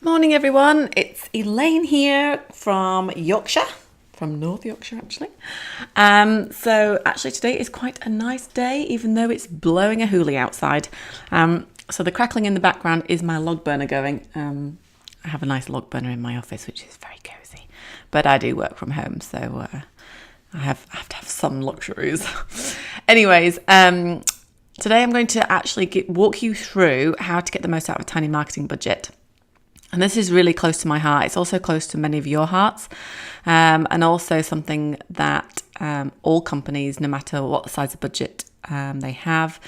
Morning everyone, it's Elaine here from Yorkshire, from North Yorkshire actually. So actually today is quite a nice day even though it's blowing a hoolie outside. So the crackling in the background is my log burner going. I have a nice log burner in my office which is very cosy, but I do work from home so I have to have some luxuries. Anyways, today I'm going to actually walk you through how to get the most out of a tiny marketing budget. And this is really close to my heart. It's also close to many of your hearts, and also something that all companies, no matter what size of budget they have,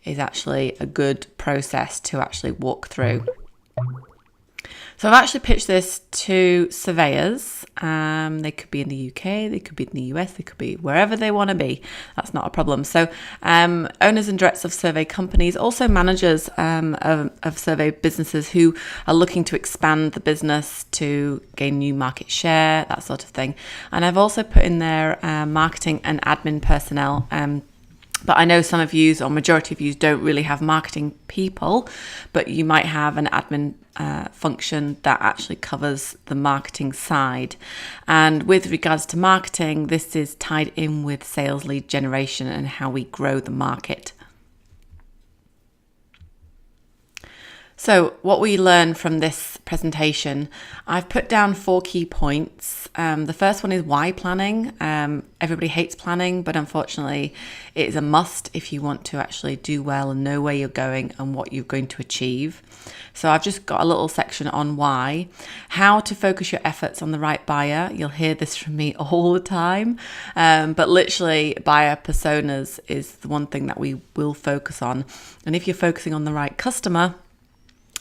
is actually a good process to actually walk through. So I've actually pitched this to surveyors. They could be in the UK, they could be in the US, they could be wherever they want to be. That's not a problem. So owners and directors of survey companies, also managers of survey businesses who are looking to expand the business to gain new market share, that sort of thing. And I've also put in there marketing and admin personnel. But I know some of you, or majority of you, don't really have marketing people, but you might have an admin function that actually covers the marketing side. And with regards to marketing, this is tied in with sales lead generation and how we grow the market. So what we learn from this presentation, I've put down 4 key points. The first one is why planning. Everybody hates planning, but unfortunately it is a must if you want to actually do well and know where you're going and what you're going to achieve. So I've just got a little section on why, how to focus your efforts on the right buyer. You'll hear this from me all the time, but literally buyer personas is the one thing that we will focus on. And if you're focusing on the right customer,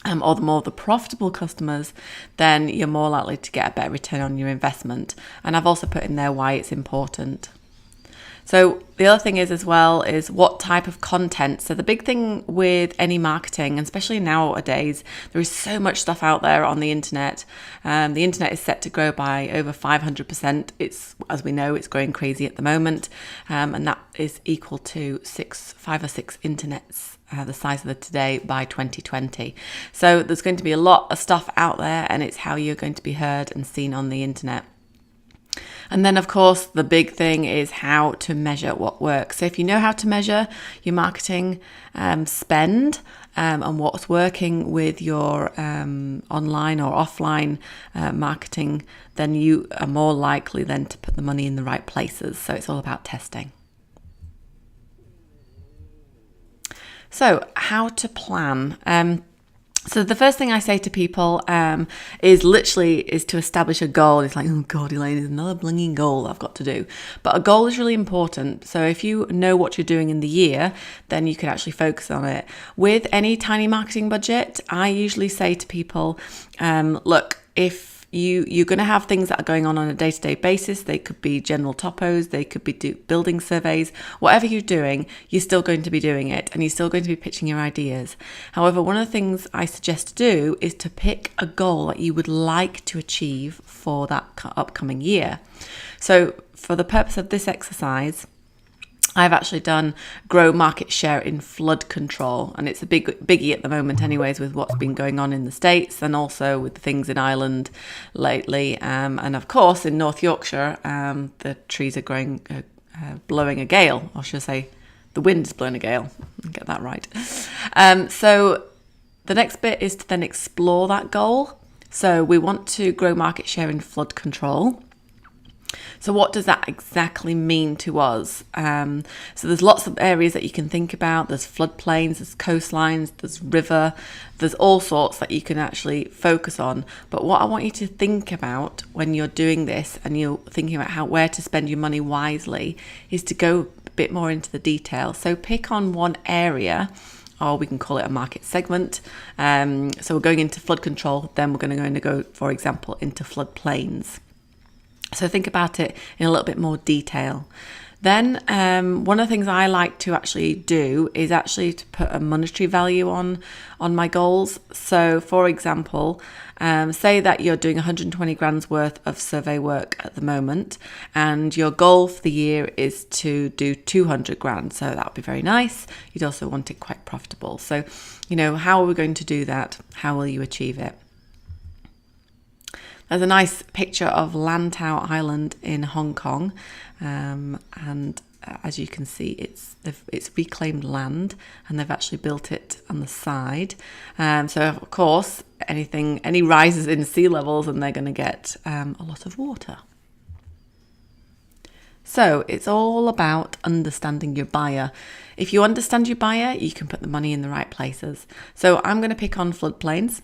or the profitable customers, then you're more likely to get a better return on your investment. And I've also put in there why it's important. So the other thing is as well is what type of content. So the big thing with any marketing, and especially nowadays, there is so much stuff out there on the internet. The internet is set to grow by over 500%. It's, as we know, it's growing crazy at the moment. And that is equal to 5 or 6 internets the size of the today by 2020. So there's going to be a lot of stuff out there, and it's how you're going to be heard and seen on the internet. And then, of course, the big thing is how to measure what works. So if you know how to measure your marketing spend and what's working with your online or offline marketing, then you are more likely then to put the money in the right places. So it's all about testing. So how to plan. So the first thing I say to people is to establish a goal. It's like, oh God, Elaine, there's another blinging goal I've got to do. But a goal is really important. So if you know what you're doing in the year, then you can actually focus on it. With any tiny marketing budget, I usually say to people, look, if you're going to have things that are going on a day-to-day basis. They could be general topos, they could be building surveys. Whatever you're doing, you're still going to be doing it, and you're still going to be pitching your ideas. However, one of the things I suggest to do is to pick a goal that you would like to achieve for that upcoming year. So for the purpose of this exercise, I've actually done grow market share in flood control, and it's a biggie at the moment anyways with what's been going on in the States and also with things in Ireland lately, and of course in North Yorkshire the trees are blowing a gale, or should I say the wind is blowing a gale, get that right. So the next bit is to then explore that goal. So we want to grow market share in flood control. So what does that exactly mean to us? So there's lots of areas that you can think about. There's floodplains, there's coastlines, there's river, there's all sorts that you can actually focus on. But what I want you to think about when you're doing this and you're thinking about where to spend your money wisely is to go a bit more into the detail. So pick on one area, or we can call it a market segment. So we're going into flood control, then we're going to go, for example, into floodplains. So think about it in a little bit more detail. Then one of the things I like to actually do is actually to put a monetary value on my goals. So for example, say that you're doing 120 grand's worth of survey work at the moment, and your goal for the year is to do 200 grand. So that would be very nice. You'd also want it quite profitable. So, how are we going to do that? How will you achieve it? There's a nice picture of Lantau Island in Hong Kong, and as you can see, it's reclaimed land, and they've actually built it on the side. So of course, any rises in sea levels, and they're going to get a lot of water. So it's all about understanding your buyer. If you understand your buyer, you can put the money in the right places. So I'm going to pick on floodplains.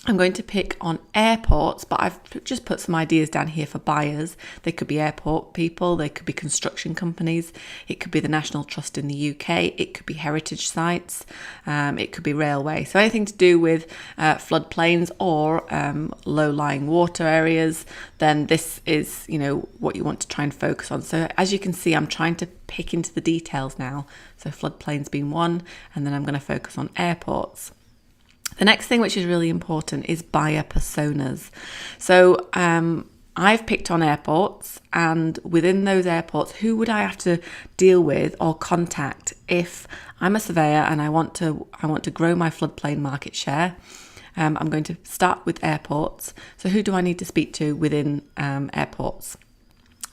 I'm going to pick on airports, but I've just put some ideas down here for buyers. They could be airport people, they could be construction companies, it could be the National Trust in the UK, it could be heritage sites, it could be railway. So anything to do with floodplains or low-lying water areas, then this is, what you want to try and focus on. So as you can see, I'm trying to pick into the details now. So floodplains being one, and then I'm going to focus on airports. The next thing, which is really important, is buyer personas. So I've picked on airports, and within those airports, who would I have to deal with or contact if I'm a surveyor and I want to grow my floodplain market share? I'm going to start with airports. So who do I need to speak to within airports?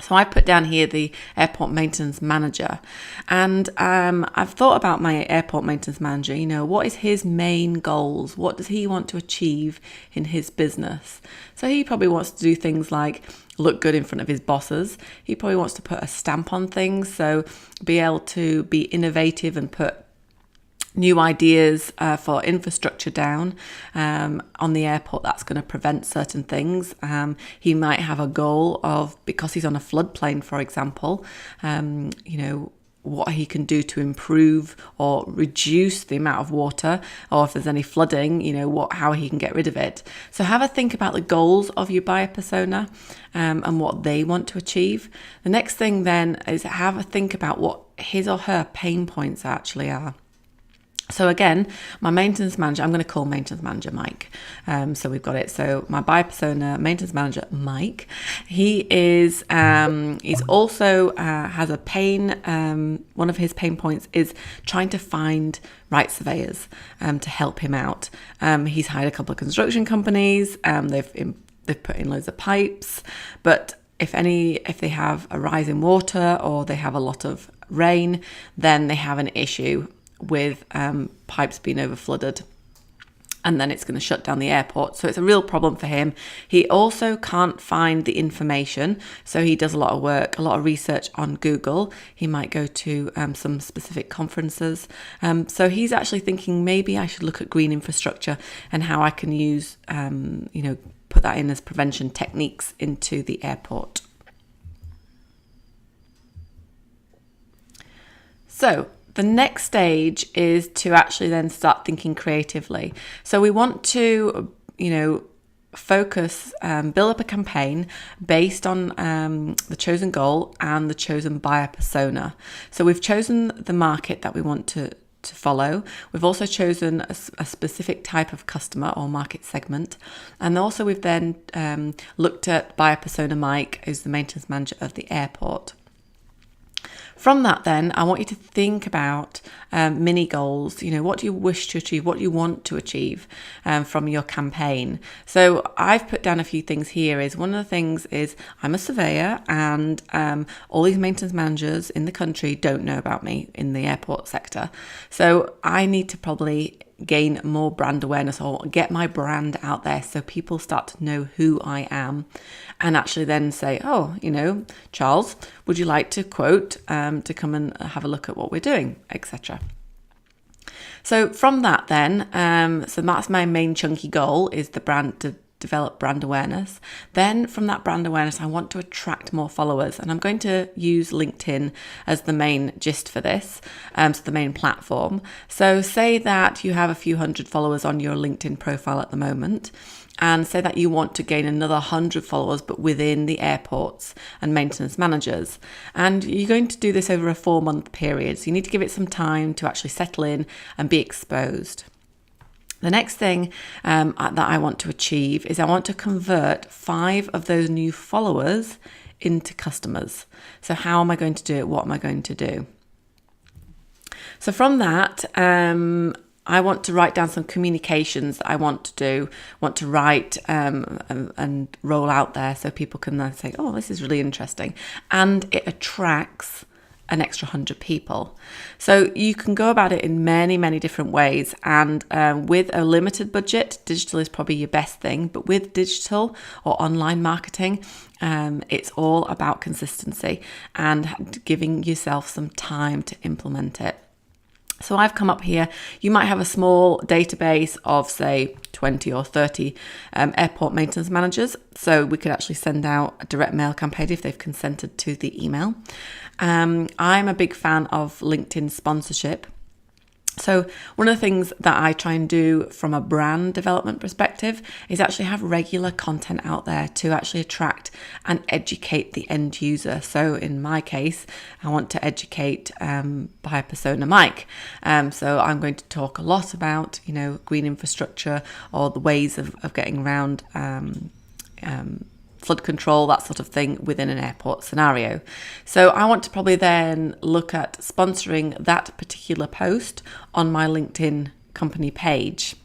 So I put down here the airport maintenance manager, and I've thought about my airport maintenance manager. What is his main goals? What does he want to achieve in his business? So he probably wants to do things like look good in front of his bosses. He probably wants to put a stamp on things, so be able to be innovative and put new ideas for infrastructure down on the airport that's going to prevent certain things. He might have a goal of, because he's on a floodplain, for example, what he can do to improve or reduce the amount of water, or if there's any flooding, how he can get rid of it. So have a think about the goals of your buyer persona and what they want to achieve. The next thing then is have a think about what his or her pain points actually are. So again, my maintenance manager, I'm going to call maintenance manager Mike. So we've got it. So my buyer persona, maintenance manager Mike. He is, he's also has a pain. One of his pain points is trying to find right surveyors to help him out. He's hired a couple of construction companies. They've put in loads of pipes, but if they have a rise in water or they have a lot of rain, then they have an issue with pipes being over flooded, and then it's going to shut down the airport. So it's a real problem for him. He also can't find the information, so he does a lot of research on Google. He might go to some specific conferences. So he's actually thinking maybe I should look at green infrastructure and how I can use put that in as prevention techniques into the airport. So the next stage is to actually then start thinking creatively. So we want to, focus, build up a campaign based on the chosen goal and the chosen buyer persona. So we've chosen the market that we want to follow. We've also chosen a specific type of customer or market segment. And also we've then looked at buyer persona Mike, who's the maintenance manager of the airport. From that then, I want you to think about mini goals. What do you wish to achieve? What do you want to achieve from your campaign? So I've put down a few things here. One of the things is I'm a surveyor, and all these maintenance managers in the country don't know about me in the airport sector. So I need to probably gain more brand awareness or get my brand out there so people start to know who I am, and actually then say, oh, Charles, would you like to quote to come and have a look at what we're doing, etc. So from that then, so that's my main chunky goal, is the brand, to develop brand awareness. Then from that brand awareness, I want to attract more followers, and I'm going to use LinkedIn as the main gist for this, so the main platform. So say that you have a few hundred followers on your LinkedIn profile at the moment, and say that you want to gain another 100 followers, but within the airports and maintenance managers. And you're going to do this over a 4-month period. So you need to give it some time to actually settle in and be exposed. The next thing that I want to achieve is I want to convert 5 of those new followers into customers. So how am I going to do it? What am I going to do? So from that, I want to write down some communications that I want to write and roll out there so people can then say, oh, this is really interesting. And it attracts an extra 100 people. So you can go about it in many, many different ways. And with a limited budget, digital is probably your best thing. But with digital or online marketing, it's all about consistency and giving yourself some time to implement it. So I've come up here, you might have a small database of say 20 or 30 airport maintenance managers. So we could actually send out a direct mail campaign if they've consented to the email. I'm a big fan of LinkedIn sponsorship. So one of the things that I try and do from a brand development perspective is actually have regular content out there to actually attract and educate the end user. So in my case, I want to educate by persona mic. So I'm going to talk a lot about, green infrastructure or the ways of getting around flood control, that sort of thing within an airport scenario. So I want to probably then look at sponsoring that particular post on my LinkedIn company page.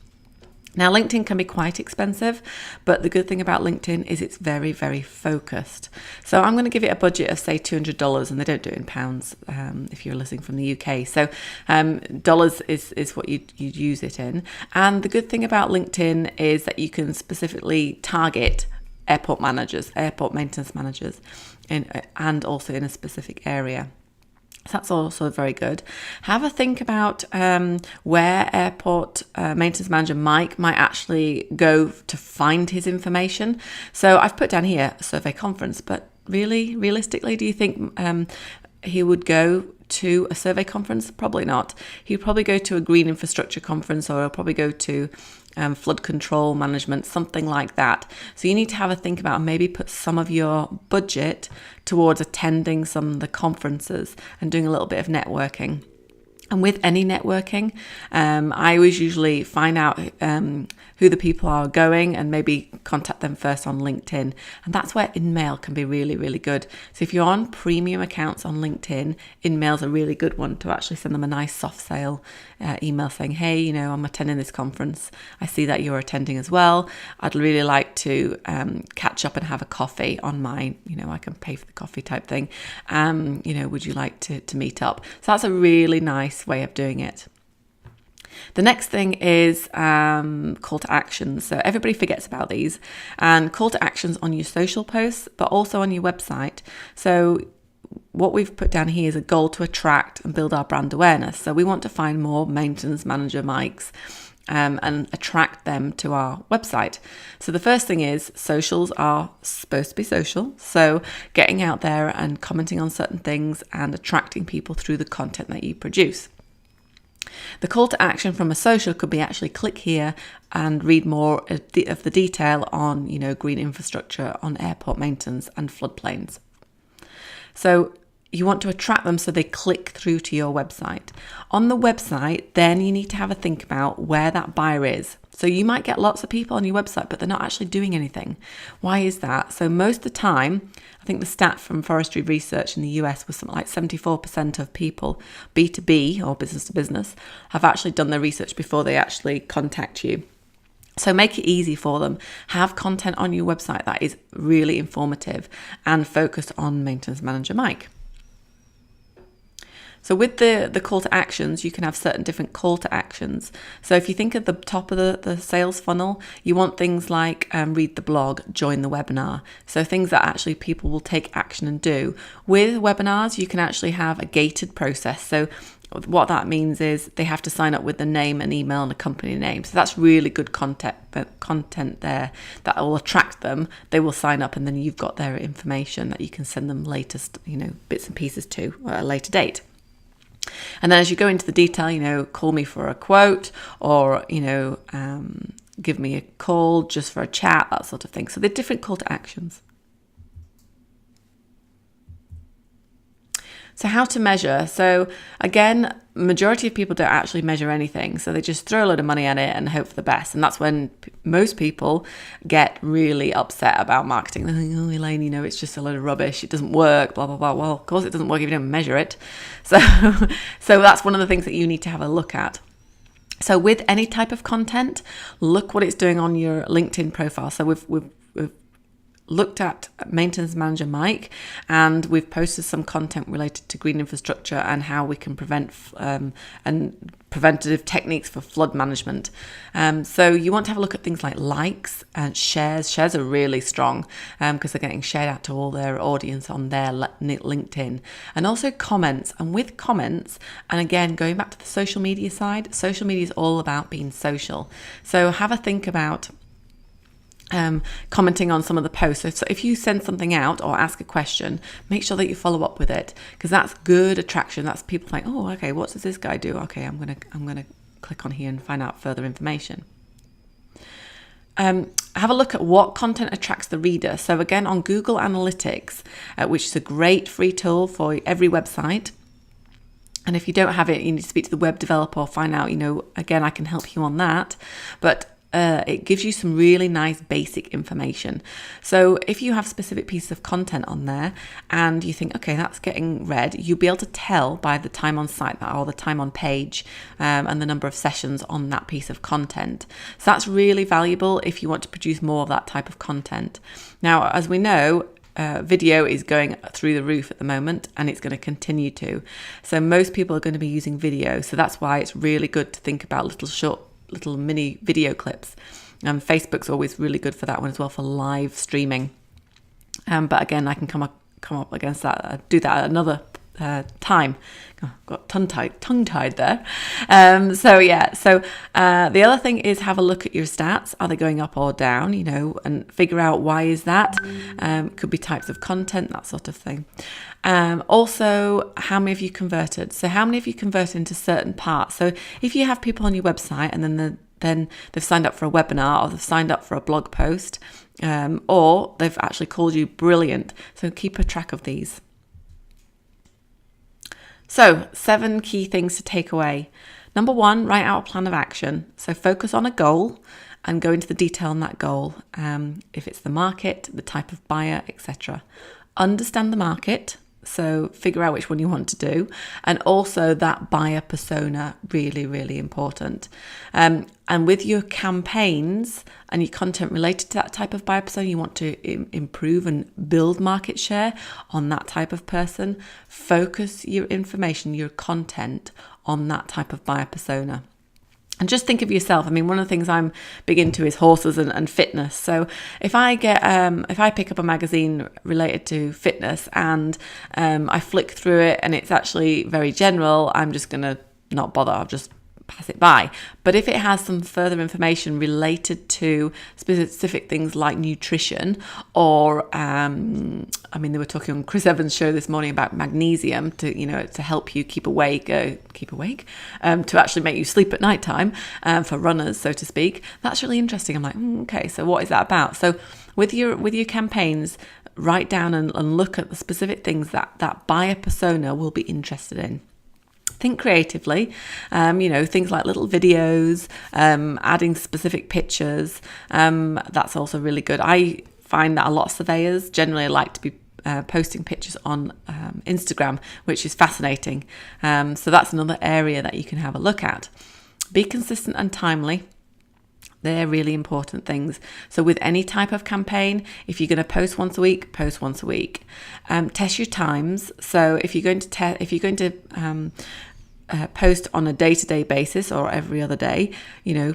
Now, LinkedIn can be quite expensive, but the good thing about LinkedIn is it's very, very focused. So I'm going to give it a budget of, say, $200, and they don't do it in pounds if you're listening from the UK. So dollars is what you'd use it in. And the good thing about LinkedIn is that you can specifically target airport managers, airport maintenance managers, and also in a specific area. So that's also very good. Have a think about where airport maintenance manager Mike might actually go to find his information. So I've put down here a survey conference, but realistically, do you think he would go to a survey conference? Probably not. He'd probably go to a green infrastructure conference, or he'll probably go to flood control management, something like that. So you need to have a think about maybe put some of your budget towards attending some of the conferences and doing a little bit of networking. And with any networking, I always usually find out who the people are going and maybe contact them first on LinkedIn. And that's where InMail can be really, really good. So if you're on premium accounts on LinkedIn, InMail's a really good one to actually send them a nice soft sale email saying, hey, I'm attending this conference. I see that you're attending as well. I'd really like to catch up and have a coffee on my, I can pay for the coffee type thing. Would you like to meet up? So that's a really nice way of doing it. The next thing is call to actions. So everybody forgets about these, and call to actions on your social posts, but also on your website. So what we've put down here is a goal to attract and build our brand awareness. So we want to find more maintenance manager mics and attract them to our website. So the first thing is socials are supposed to be social. So getting out there and commenting on certain things and attracting people through the content that you produce. The call to action from a social could be actually click here and read more of the detail on, green infrastructure, on airport maintenance and floodplains. So you want to attract them so they click through to your website. On the website, then you need to have a think about where that buyer is. So you might get lots of people on your website, but they're not actually doing anything. Why is that? So most of the time, I think the stat from forestry research in the US was something like 74% of people, B2B or business to business, have actually done their research before they actually contact you. So make it easy for them. Have content on your website that is really informative and focused on maintenance manager Mike. So with the call to actions, you can have certain different call to actions. So if you think at the top of the sales funnel, you want things like read the blog, join the webinar. So things that actually people will take action and do. With webinars, you can actually have a gated process. So what that means is they have to sign up with the name and email and a company name. So that's really good content there that will attract them. They will sign up, and then you've got their information that you can send them latest, bits and pieces to at a later date. And then as you go into the detail, call me for a quote, or, give me a call just for a chat, that sort of thing. So they're different call to actions. So how to measure? So again, majority of people don't actually measure anything. So they just throw a load of money at it and hope for the best. And that's when most people get really upset about marketing. They're like, oh, Elaine, it's just a load of rubbish. It doesn't work, blah, blah, blah. Well, of course it doesn't work if you don't measure it. So that's one of the things that you need to have a look at. So with any type of content, look what it's doing on your LinkedIn profile. So we've looked at maintenance manager Mike, and we've posted some content related to green infrastructure and how we can prevent and preventative techniques for flood management. So you want to have a look at things like likes and shares. Shares are really strong because they're getting shared out to all their audience on their LinkedIn, and also comments. And with comments, and again, going back to the social media side, social media is all about being social. So have a think about commenting on some of the posts. So if you send something out or ask a question, make sure that you follow up with it, because that's good attraction. That's people like, oh, okay, what does this guy do? Okay, I'm gonna click on here and find out further information. Have a look at what content attracts the reader. So again, on Google Analytics, which is a great free tool for every website. And if you don't have it, you need to speak to the web developer or find out, again, I can help you on that. But it gives you some really nice basic information. So if you have specific pieces of content on there and you think, okay, that's getting read, you'll be able to tell by the time on site or the time on page and the number of sessions on that piece of content. So that's really valuable if you want to produce more of that type of content. Now, as we know, video is going through the roof at the moment, and it's going to continue to. So most people are going to be using video. So that's why it's really good to think about little mini video clips. Facebook's always really good for that one as well, for live streaming. But again, I can come up against that. Do that at another time. Oh, got tongue-tied there. So the other thing is have a look at your stats. Are they going up or down? And figure out why is that. Could be types of content, that sort of thing. Also, how many of you converted? So how many of you converted into certain parts? So if you have people on your website and then they've signed up for a webinar, or they've signed up for a blog post, or they've actually called you, brilliant. So keep a track of these. So 7 key things to take away. Number 1, write out a plan of action. So focus on a goal and go into the detail on that goal. If it's the market, the type of buyer, etc. Understand the market. So figure out which one you want to do. And also that buyer persona, really, really important. And with your campaigns and your content related to that type of buyer persona, you want to improve and build market share on that type of person. Focus your information, your content on that type of buyer persona. And just think of yourself. I mean, one of the things I'm big into is horses and fitness. So if I pick up a magazine related to fitness and I flick through it and it's actually very general, I'm just going to not bother. I'll just pass it by. But if it has some further information related to specific things like nutrition, or they were talking on Chris Evans' show this morning about magnesium to help you keep awake, to actually make you sleep at night time, for runners, so to speak. That's really interesting. I'm like, okay, so what is that about? So with your campaigns, write down and look at the specific things that buyer persona will be interested in. Think creatively, things like little videos, adding specific pictures. That's also really good. I find that a lot of surveyors generally like to be posting pictures on Instagram, which is fascinating. So that's another area that you can have a look at. Be consistent and timely. They're really important things. So with any type of campaign, if you're going to post once a week, post once a week. Test your times. So if you're going to post on a day-to-day basis or every other day,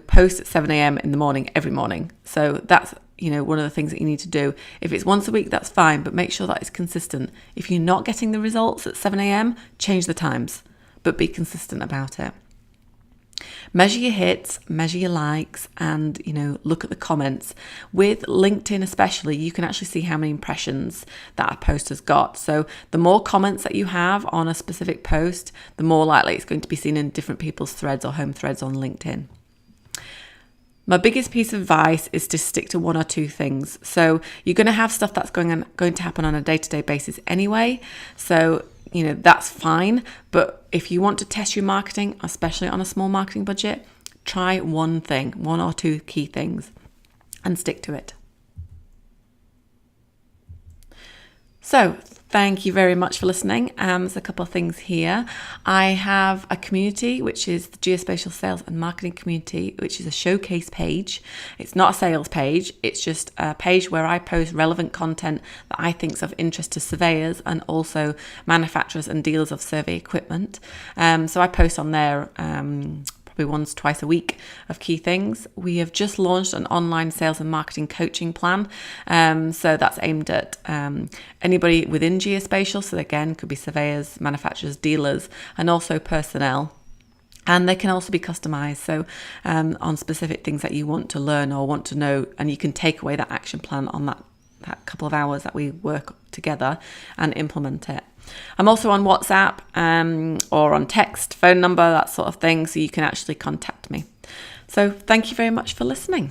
post at 7 a.m. in the morning every morning. So that's one of the things that you need to do. If it's once a week, that's fine, but make sure that it's consistent. If you're not getting the results at 7 a.m., change the times, but be consistent about it. Measure your hits, measure your likes, and look at the comments. With LinkedIn especially, you can actually see how many impressions that a post has got. So the more comments that you have on a specific post, the more likely it's going to be seen in different people's threads or home threads on LinkedIn. My biggest piece of advice is to stick to 1 or 2 things. So you're going to have stuff that's going to happen on a day-to-day basis anyway. So that's fine. But if you want to test your marketing, especially on a small marketing budget, try one thing, 1 or 2 key things, and stick to it. So Thank you very much for listening. There's a couple of things here. I have a community, which is the Geospatial Sales and Marketing Community, which is a showcase page. It's not a sales page. It's just a page where I post relevant content that I think is of interest to surveyors and also manufacturers and dealers of survey equipment. So I post on there probably once, twice a week of key things. We have just launched an online sales and marketing coaching plan. So that's aimed at anybody within geospatial. So again, could be surveyors, manufacturers, dealers, and also personnel. And they can also be customized, so on specific things that you want to learn or want to know, and you can take away that action plan on that couple of hours that we work together and implement it. I'm also on WhatsApp or on text, phone number, that sort of thing, so you can actually contact me. So thank you very much for listening.